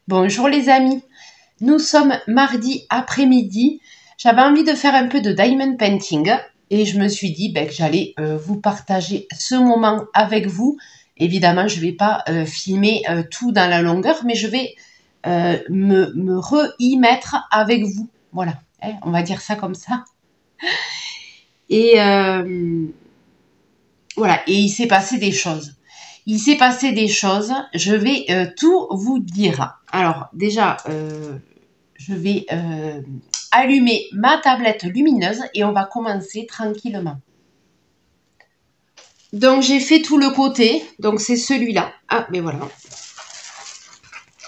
Bonjour les amis, nous sommes mardi après-midi. J'avais envie de faire un peu de diamond painting et je me suis dit que j'allais vous partager ce moment avec vous. Évidemment, je ne vais pas filmer tout dans la longueur, mais je vais me y mettre avec vous. Voilà, on va dire ça comme ça. Et voilà, et il s'est passé des choses. Il s'est passé des choses, je vais tout vous dire. Alors déjà, je vais allumer ma tablette lumineuse et on va commencer tranquillement. Donc j'ai fait tout le côté, donc c'est celui-là. Ah, mais voilà.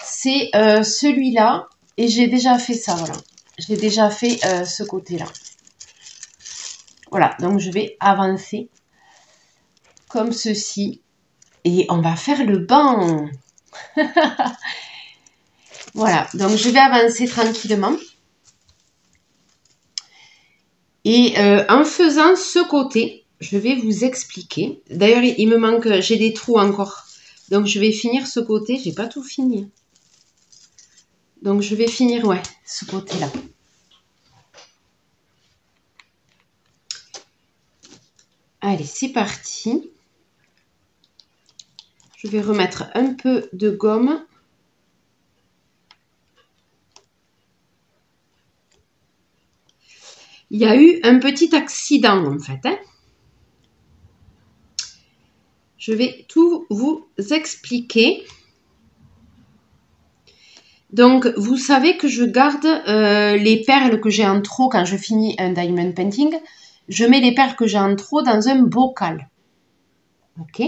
C'est celui-là et j'ai déjà fait ça, voilà. J'ai déjà fait ce côté-là. Voilà, donc je vais avancer comme ceci. Et on va faire le banc. Voilà, donc je vais avancer tranquillement. Et en faisant ce côté, je vais vous expliquer. D'ailleurs, il me manque, j'ai des trous encore. Donc je vais finir ce côté, j'ai pas tout fini. Donc je vais finir, ouais, ce côté-là. Allez, c'est parti. Je vais remettre un peu de gomme. Il y a eu un petit accident en fait. Je vais tout vous expliquer. Donc, vous savez que je garde les perles que j'ai en trop quand je finis un diamond painting. Je mets les perles que j'ai en trop dans un bocal. Ok.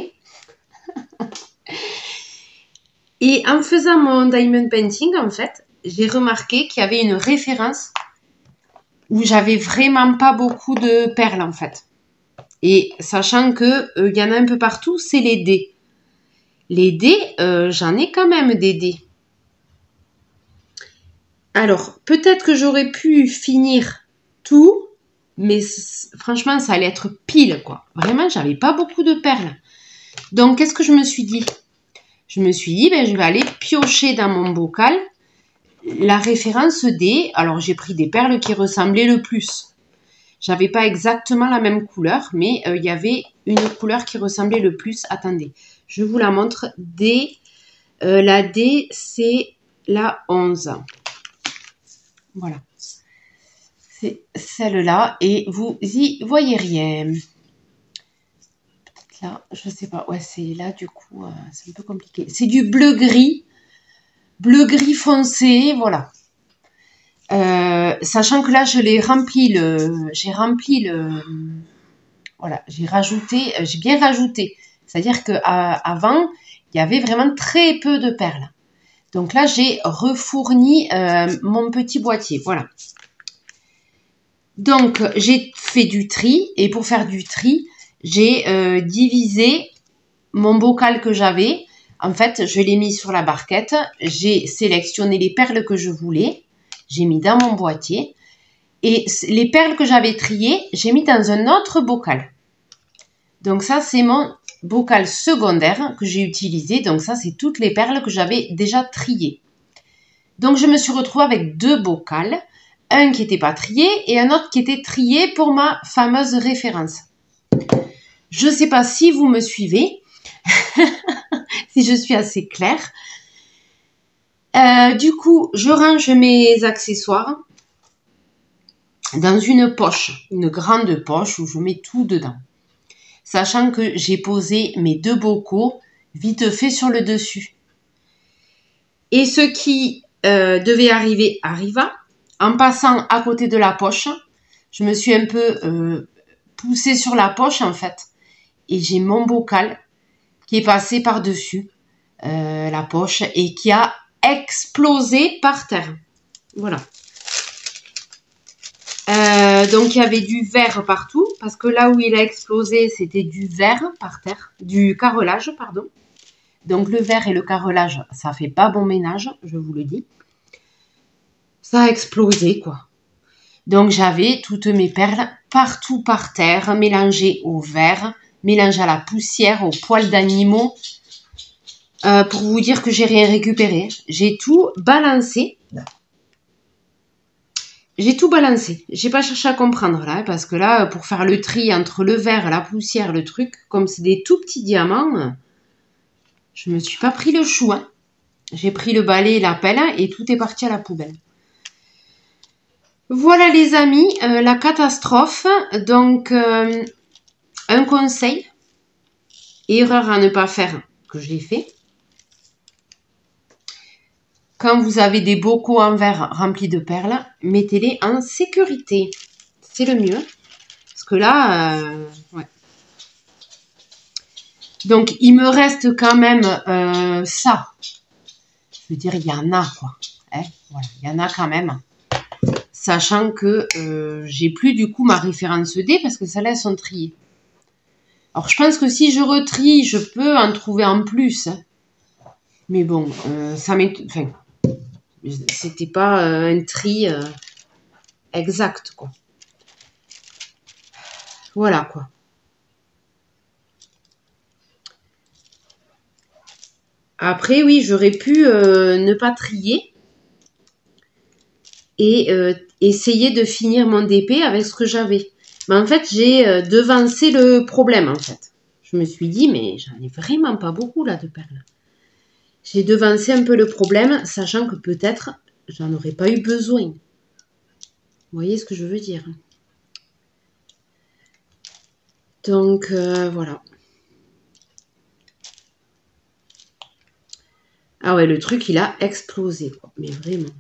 Et en faisant mon diamond painting, en fait, j'ai remarqué qu'il y avait une référence où j'avais vraiment pas beaucoup de perles, en fait. Et sachant que y en a un peu partout, c'est les dés. Les dés, j'en ai quand même des dés. Alors, peut-être que j'aurais pu finir tout, mais franchement, ça allait être pile, quoi. Vraiment, j'avais pas beaucoup de perles. Donc, qu'est-ce que je me suis dit? Je me suis dit, je vais aller piocher dans mon bocal la référence D. Alors, j'ai pris des perles qui ressemblaient le plus. J'avais pas exactement la même couleur, mais il y avait une couleur qui ressemblait le plus. Attendez, je vous la montre. D. La D, c'est la 11. Voilà. C'est celle-là et vous y voyez rien. Peut-être là, je sais pas. Ouais, c'est là du coup, c'est un peu compliqué. C'est du bleu-gris foncé, voilà. Sachant que là, j'ai rempli voilà, j'ai bien rajouté. C'est-à-dire que avant, il y avait vraiment très peu de perles. Donc là, j'ai refourni mon petit boîtier, voilà. Donc, j'ai fait du tri et pour faire du tri, j'ai divisé mon bocal que j'avais. En fait, je l'ai mis sur la barquette. J'ai sélectionné les perles que je voulais. J'ai mis dans mon boîtier. Et les perles que j'avais triées, j'ai mis dans un autre bocal. Donc ça, c'est mon bocal secondaire que j'ai utilisé. Donc ça, c'est toutes les perles que j'avais déjà triées. Donc, je me suis retrouvée avec deux bocals. Un qui n'était pas trié et un autre qui était trié pour ma fameuse référence. Je ne sais pas si vous me suivez, si je suis assez claire. Du coup, je range mes accessoires dans une poche, une grande poche où je mets tout dedans. Sachant que j'ai posé mes deux bocaux vite fait sur le dessus. Et ce qui devait arriver, arriva. En passant à côté de la poche, je me suis un peu poussée sur la poche en fait. Et j'ai mon bocal qui est passé par-dessus la poche et qui a explosé par terre. Voilà. Donc il y avait du verre partout parce que là où il a explosé, c'était du verre par terre, du carrelage, pardon. Donc le verre et le carrelage, ça fait pas bon ménage, je vous le dis. Ça a explosé, quoi. Donc, j'avais toutes mes perles partout par terre, mélangées au verre, mélangées à la poussière, aux poils d'animaux. pour vous dire que j'ai rien récupéré. J'ai tout balancé. J'ai tout balancé. J'ai pas cherché à comprendre là, parce que là, pour faire le tri entre le verre, la poussière, le truc, comme c'est des tout petits diamants, je me suis pas pris le chou. Hein. J'ai pris le balai, la pelle et tout est parti à la poubelle. Voilà les amis, la catastrophe. Donc, un conseil, erreur à ne pas faire, que j'ai fait. Quand vous avez des bocaux en verre remplis de perles, mettez-les en sécurité. C'est le mieux. Parce que là, ouais. Donc, il me reste quand même ça. Je veux dire, il y en a, quoi. Hein, voilà, il y en a quand même. Sachant que j'ai plus du coup ma référence D parce que celles-là sont triées. Alors, je pense que si je retrie, je peux en trouver en plus. Hein. Mais bon, ça m'est... Enfin, c'était pas un tri exact, quoi. Voilà, quoi. Après, oui, j'aurais pu ne pas trier et essayer de finir mon DP avec ce que j'avais. Mais en fait, j'ai devancé le problème, en fait. Je me suis dit, mais j'en ai vraiment pas beaucoup, là, de perles. J'ai devancé un peu le problème, sachant que peut-être, j'en aurais pas eu besoin. Vous voyez ce que je veux dire? Donc, voilà. Ah ouais, le truc, il a explosé, quoi. Mais vraiment.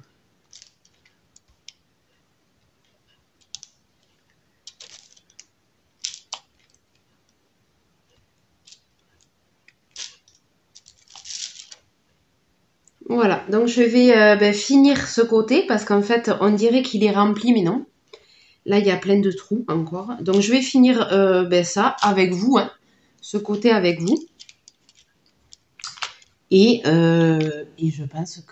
Voilà, donc je vais finir ce côté parce qu'en fait, on dirait qu'il est rempli, mais non. Là, il y a plein de trous encore. Donc, je vais finir ça avec vous, hein, ce côté avec vous. Et je pense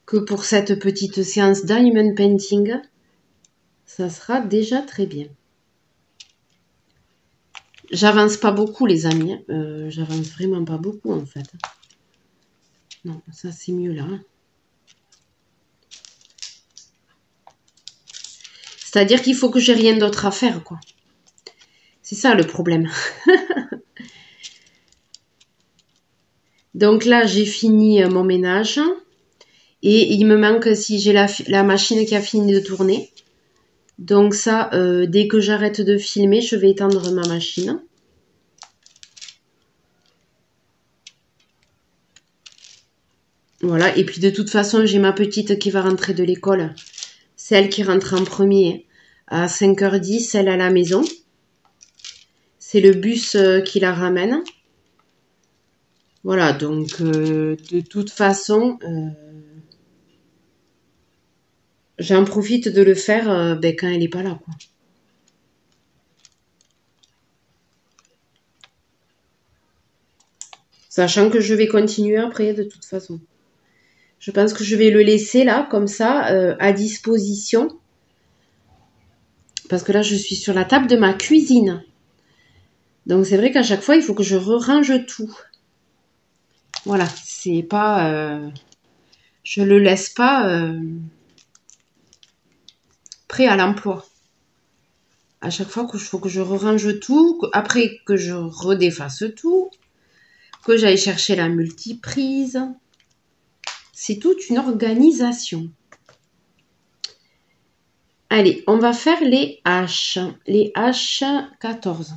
que pour cette petite séance diamond painting, ça sera déjà très bien. J'avance pas beaucoup, les amis. Hein. J'avance vraiment pas beaucoup, en fait. Non, ça, c'est mieux là. Hein. C'est-à-dire qu'il faut que j'ai rien d'autre à faire, quoi. C'est ça, le problème. Donc là, j'ai fini mon ménage. Et il me manque si j'ai la machine qui a fini de tourner. Donc ça, dès que j'arrête de filmer, je vais éteindre ma machine. Voilà, et puis de toute façon, j'ai ma petite qui va rentrer de l'école. Celle qui rentre en premier à 5h10, elle à la maison. C'est le bus qui la ramène. Voilà, donc de toute façon, j'en profite de le faire quand elle n'est pas là, quoi. Sachant que je vais continuer après, de toute façon. Je pense que je vais le laisser là, comme ça, à disposition. Parce que là, je suis sur la table de ma cuisine. Donc, c'est vrai qu'à chaque fois, il faut que je range tout. Voilà, c'est pas... je le laisse pas prêt à l'emploi. À chaque fois qu'il faut que je range tout, après que je redéfasse tout, que j'aille chercher la multiprise. C'est toute une organisation. Allez, on va faire les H. Les H 14.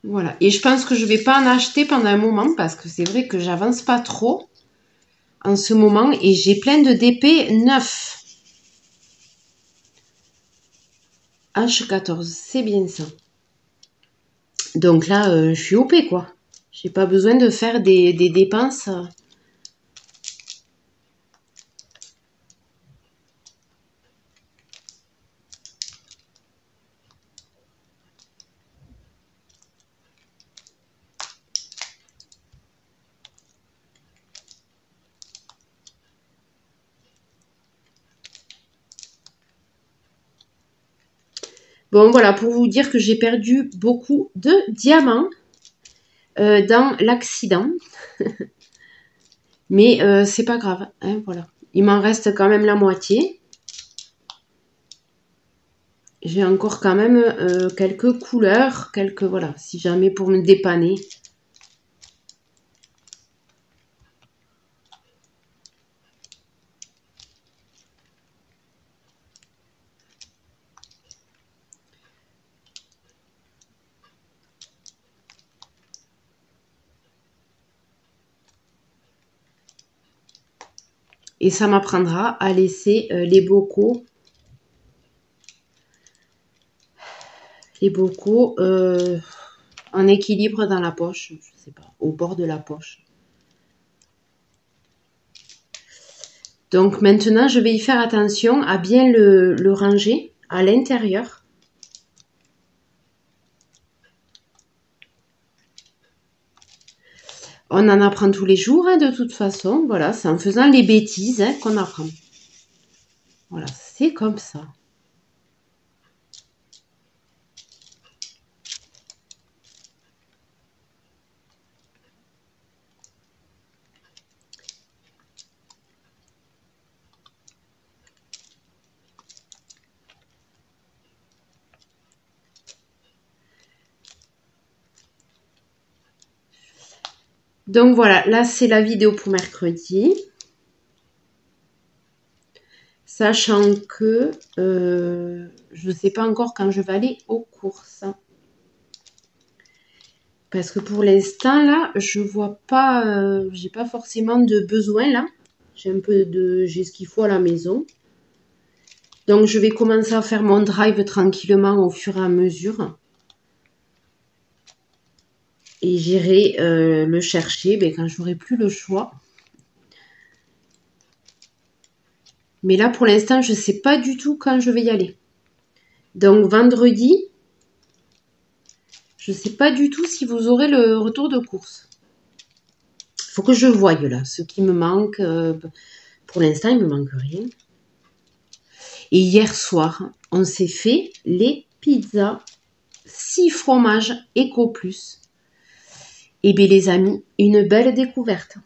Voilà. Et je pense que je ne vais pas en acheter pendant un moment parce que c'est vrai que j'avance pas trop en ce moment et j'ai plein de DP neufs. H14, c'est bien ça. Donc là, je suis OP quoi. J'ai pas besoin de faire des dépenses. Bon, voilà, pour vous dire que j'ai perdu beaucoup de diamants dans l'accident. Mais c'est pas grave, hein, voilà. Il m'en reste quand même la moitié. J'ai encore quand même quelques couleurs, voilà, si jamais pour me dépanner. Et ça m'apprendra à laisser les bocaux en équilibre dans la poche, je sais pas, au bord de la poche. Donc maintenant, je vais y faire attention à bien le ranger à l'intérieur. On en apprend tous les jours, hein, de toute façon. Voilà, c'est en faisant les bêtises, hein, qu'on apprend. Voilà, c'est comme ça. Donc voilà, là c'est la vidéo pour mercredi. Sachant que je ne sais pas encore quand je vais aller aux courses. Parce que pour l'instant, là, je vois pas, j'ai pas forcément de besoin, là. J'ai ce qu'il faut à la maison. Donc, je vais commencer à faire mon drive tranquillement au fur et à mesure. Et j'irai le chercher quand j'aurai plus le choix. Mais là, pour l'instant, je ne sais pas du tout quand je vais y aller. Donc, vendredi, je ne sais pas du tout si vous aurez le retour de course. Il faut que je voie là, ce qui me manque. Pour l'instant, il ne me manque rien. Et hier soir, on s'est fait les pizzas 6 fromages Eco Plus. Et bien les amis, une belle découverte.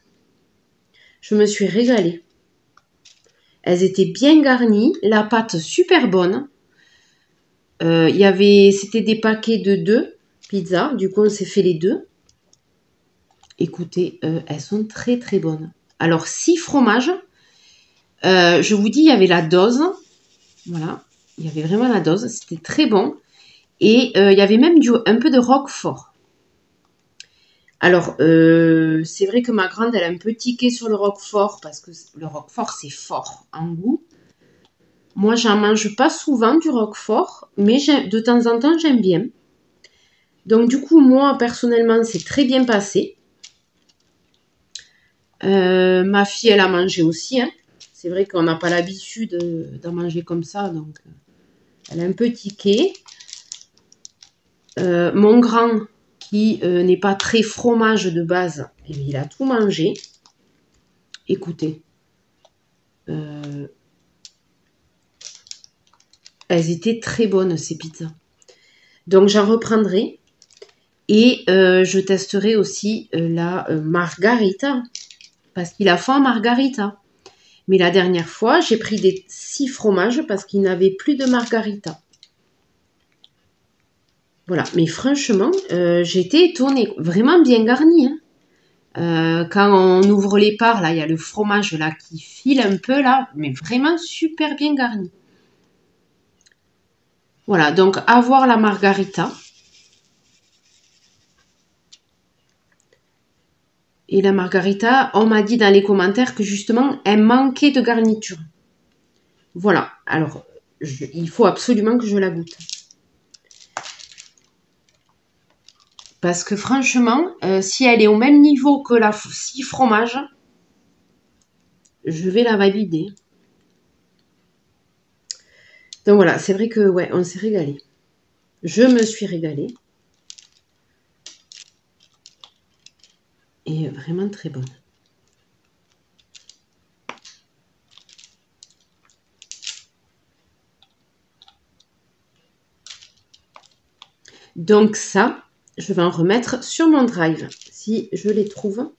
Je me suis régalée. Elles étaient bien garnies, la pâte super bonne. C'était des paquets de 2 pizzas, du coup on s'est fait les 2. Écoutez, elles sont très très bonnes. Alors 6 fromages, je vous dis, il y avait la dose. Voilà, il y avait vraiment la dose, c'était très bon. Et il y avait même un peu de roquefort. Alors, c'est vrai que ma grande, elle a un peu tiqué sur le roquefort parce que le roquefort, c'est fort en goût. Moi, j'en mange pas souvent du roquefort, mais de temps en temps, j'aime bien. Donc, du coup, moi, personnellement, c'est très bien passé. Ma fille, elle a mangé aussi, hein. C'est vrai qu'on n'a pas l'habitude d'en manger comme ça, donc elle a un peu tiqué. Mon grand, qui n'est pas très fromage de base, il a tout mangé. Écoutez, elles étaient très bonnes ces pizzas. Donc j'en reprendrai. Et je testerai aussi la margarita. Parce qu'il a fait en margarita. Mais la dernière fois, j'ai pris des 6 fromages parce qu'il n'avait plus de margarita. Voilà, mais franchement, j'étais étonnée. Vraiment bien garni, hein. Quand on ouvre les parts, là, il y a le fromage là qui file un peu là, mais vraiment super bien garni. Voilà, donc avoir la margarita. Et la margarita, on m'a dit dans les commentaires que justement, elle manquait de garniture. Voilà, alors, il faut absolument que je la goûte. Parce que franchement, si elle est au même niveau que la 6 fromages, je vais la valider. Donc voilà, c'est vrai que ouais, on s'est régalé. Je me suis régalée. Et vraiment très bonne. Donc ça, je vais en remettre sur mon drive, si je les trouve.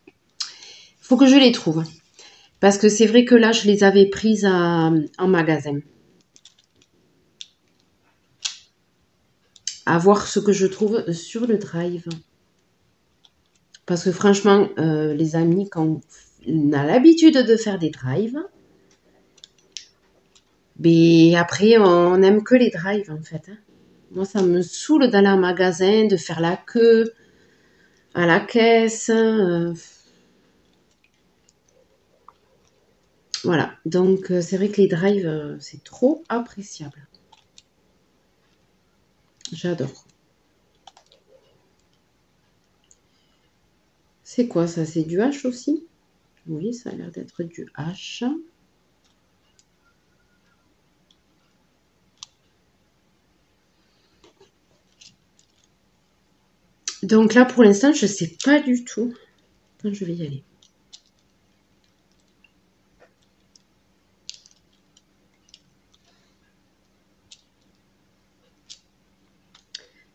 Il faut que je les trouve. Parce que c'est vrai que là, je les avais prises en magasin. À voir ce que je trouve sur le drive. Parce que franchement, les amis, quand on a l'habitude de faire des drives, mais après, on n'aime que les drives, en fait. Hein. Moi, ça me saoule d'aller en magasin, de faire la queue à la caisse. Voilà. Donc, c'est vrai que les drives, c'est trop appréciable. J'adore. C'est quoi ça? C'est du H aussi? Oui, ça a l'air d'être du H. Donc là, pour l'instant, je ne sais pas du tout quand je vais y aller.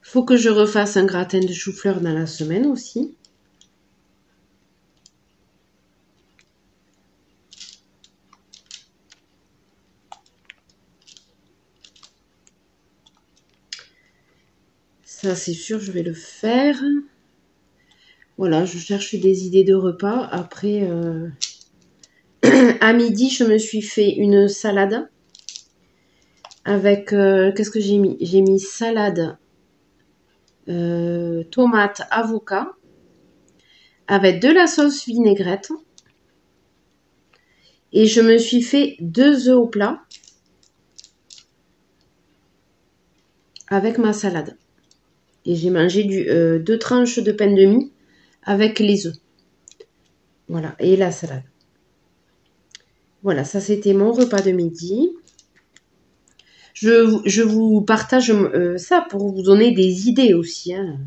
Faut que je refasse un gratin de chou-fleur dans la semaine aussi. Ça, c'est sûr, je vais le faire. Voilà, je cherche des idées de repas. Après, à midi, je me suis fait une salade. Avec, qu'est-ce que j'ai mis? J'ai mis salade, tomate, avocat. Avec de la sauce vinaigrette. Et je me suis fait 2 œufs au plat. Avec ma salade. Et j'ai mangé 2 tranches de pain de mie avec les œufs. Voilà, et la salade. Voilà, ça c'était mon repas de midi. Je vous partage ça pour vous donner des idées aussi. Hein.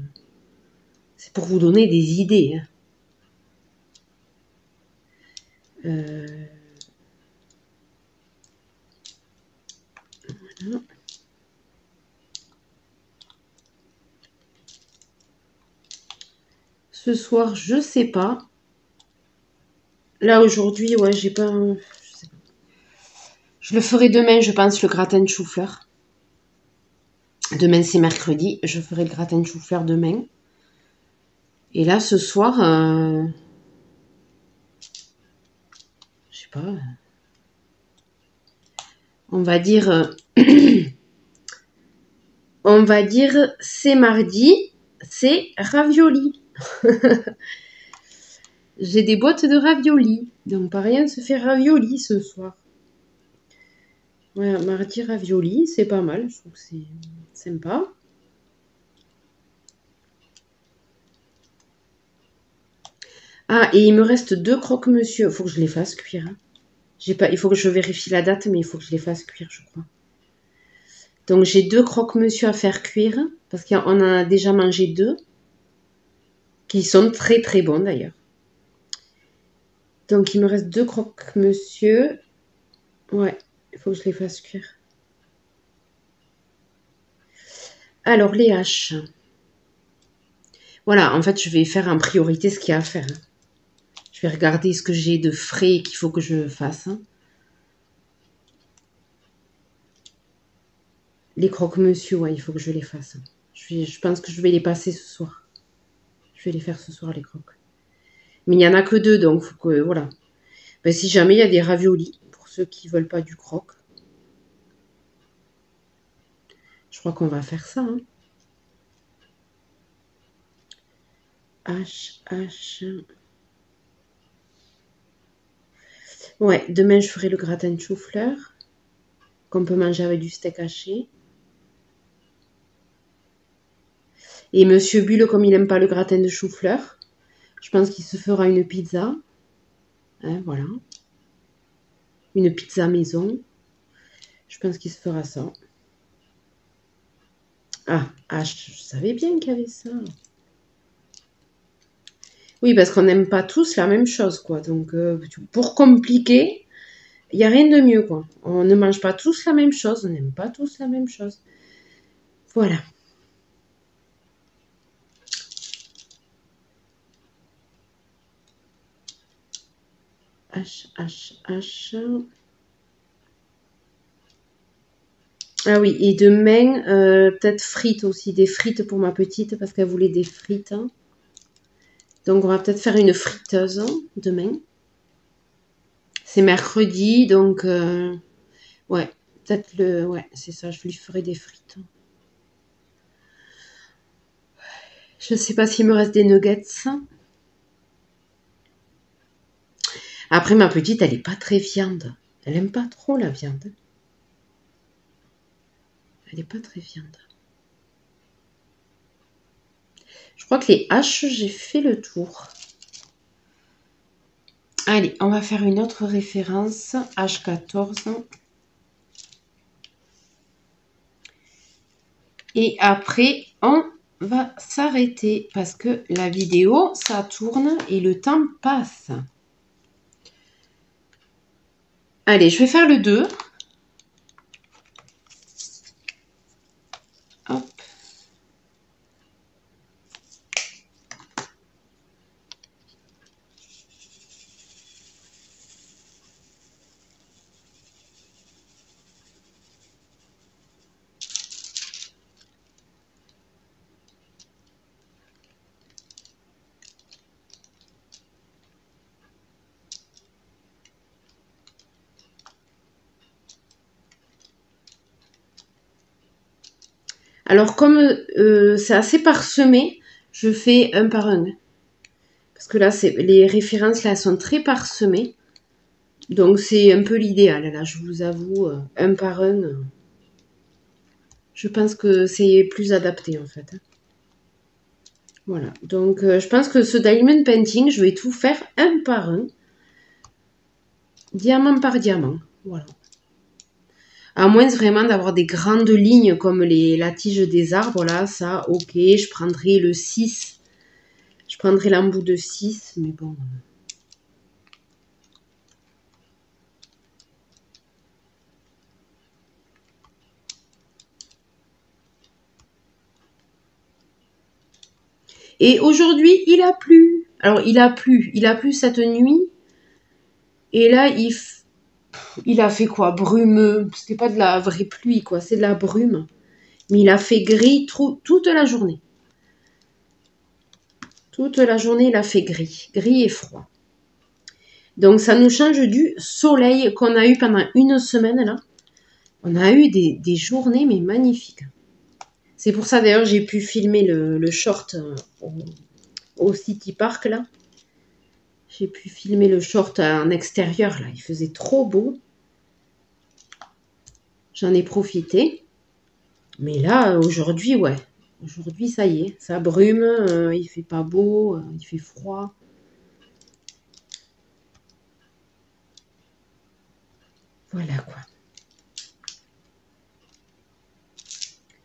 C'est pour vous donner des idées. Hein. Voilà. Ce soir, je sais pas. Là aujourd'hui, ouais, j'ai pas. Je sais pas. Je le ferai demain, je pense, le gratin de chou-fleur. Demain, c'est mercredi. Je ferai le gratin de chou-fleur demain. Et là, ce soir, je sais pas. On va dire, on va dire, c'est mardi, c'est ravioli. J'ai des boîtes de ravioli. Donc, pareil, on se fait ravioli ce soir. Ouais, mardi ravioli, c'est pas mal. Je trouve que c'est sympa. Ah, et il me reste 2 croque-monsieur. Il faut que je les fasse cuire. Hein. Il faut que je vérifie la date, mais il faut que je les fasse cuire, je crois. Donc, j'ai 2 croque-monsieur à faire cuire. Parce qu'on en a déjà mangé 2. Qui sont très très bons d'ailleurs. Donc, il me reste 2 croque-monsieur. Ouais, il faut que je les fasse cuire. Alors, les haches. Voilà, en fait, je vais faire en priorité ce qu'il y a à faire. Hein. Je vais regarder ce que j'ai de frais qu'il faut que je fasse. Hein. Les croque-monsieur, ouais, il faut que je les fasse. Je pense que je vais les passer ce soir. Je vais les faire ce soir, les croques. Mais il n'y en a que 2, donc faut que, voilà. Ben, si jamais il y a des raviolis, pour ceux qui ne veulent pas du croque. Je crois qu'on va faire ça. Hein. H. Ouais, demain je ferai le gratin de chou-fleur. Qu'on peut manger avec du steak haché. Et Monsieur Bulle, comme il n'aime pas le gratin de chou-fleur, je pense qu'il se fera une pizza. Hein, voilà. Une pizza maison. Je pense qu'il se fera ça. Ah, je savais bien qu'il y avait ça. Oui, parce qu'on n'aime pas tous la même chose, quoi. Donc, pour compliquer, Il n'y a rien de mieux, quoi. On ne mange pas tous la même chose. On n'aime pas tous la même chose. Voilà. H. Ah oui, et demain, peut-être frites aussi. Des frites pour ma petite parce qu'elle voulait des frites. Hein. Donc, on va peut-être faire une friteuse hein, demain. C'est mercredi, donc... ouais, peut-être le... Ouais, c'est ça, je lui ferai des frites. Je ne sais pas s'il me reste des nuggets. Après, ma petite, elle n'est pas très viande. Elle n'aime pas trop la viande. Elle n'est pas très viande. Je crois que les haches, j'ai fait le tour. Allez, on va faire une autre référence. H14. Et après, on va s'arrêter parce que la vidéo, ça tourne et le temps passe. Allez, je vais faire le 2. Hop. Alors, comme c'est assez parsemé, je fais un par un. Parce que là, les références, là, sont très parsemées. Donc, c'est un peu l'idéal. Là, je vous avoue, un par un. Je pense que c'est plus adapté, en fait. Voilà. Donc, je pense que ce diamond painting, je vais tout faire un par un. Diamant par diamant. Voilà. À moins vraiment d'avoir des grandes lignes comme la tige des arbres, là, ça, ok, je prendrai le 6. Je prendrai l'embout de 6, mais bon. Et aujourd'hui, il a plu. Alors, il a plu cette nuit. Et là, il a fait quoi? Brumeux. C'était pas de la vraie pluie, quoi. C'est de la brume. Mais il a fait gris toute la journée. Toute la journée, il a fait gris. Gris et froid. Donc, ça nous change du soleil qu'on a eu pendant une semaine, là. On a eu des journées, mais magnifiques. C'est pour ça, d'ailleurs, j'ai pu filmer le short au City Park, là. J'ai pu filmer le short en extérieur, là. Il faisait trop beau. J'en ai profité. Mais là, aujourd'hui, ouais. Aujourd'hui, ça y est. Ça brume, il fait pas beau, il fait froid. Voilà, quoi.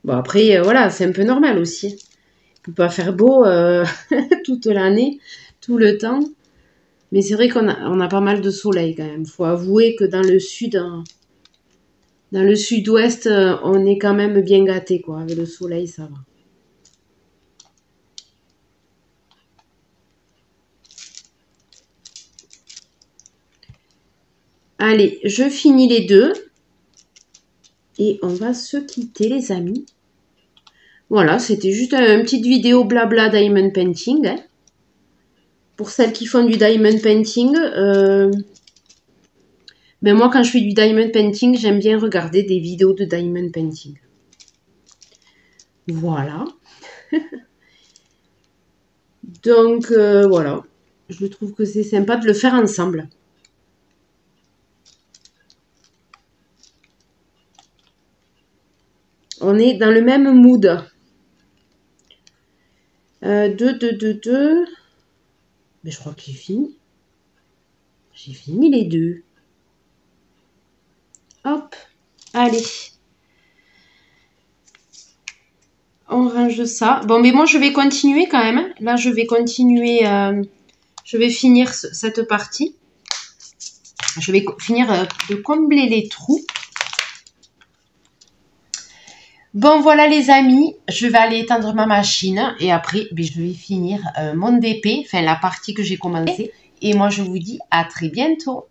Bon, après, voilà, c'est un peu normal aussi. Il peut pas faire beau toute l'année, tout le temps. Mais c'est vrai qu'on a pas mal de soleil, quand même. Il faut avouer que dans le sud... Dans le sud-ouest, on est quand même bien gâté, quoi. Avec le soleil, ça va. Allez, je finis les deux. Et on va se quitter, les amis. Voilà, c'était juste une petite vidéo blabla diamond painting. Hein. Pour celles qui font du diamond painting, mais moi, quand je fais du diamond painting, j'aime bien regarder des vidéos de diamond painting. Voilà. Donc, voilà. Je trouve que c'est sympa de le faire ensemble. On est dans le même mood. 2. Mais je crois que j'ai fini. J'ai fini les deux. Hop. Allez. On range ça. Bon, mais moi, je vais continuer quand même. Là, je vais continuer. Je vais finir cette partie. Je vais finir de combler les trous. Bon, voilà les amis, je vais aller éteindre ma machine et après, je vais finir mon DP, enfin la partie que j'ai commencé. Et moi, je vous dis à très bientôt.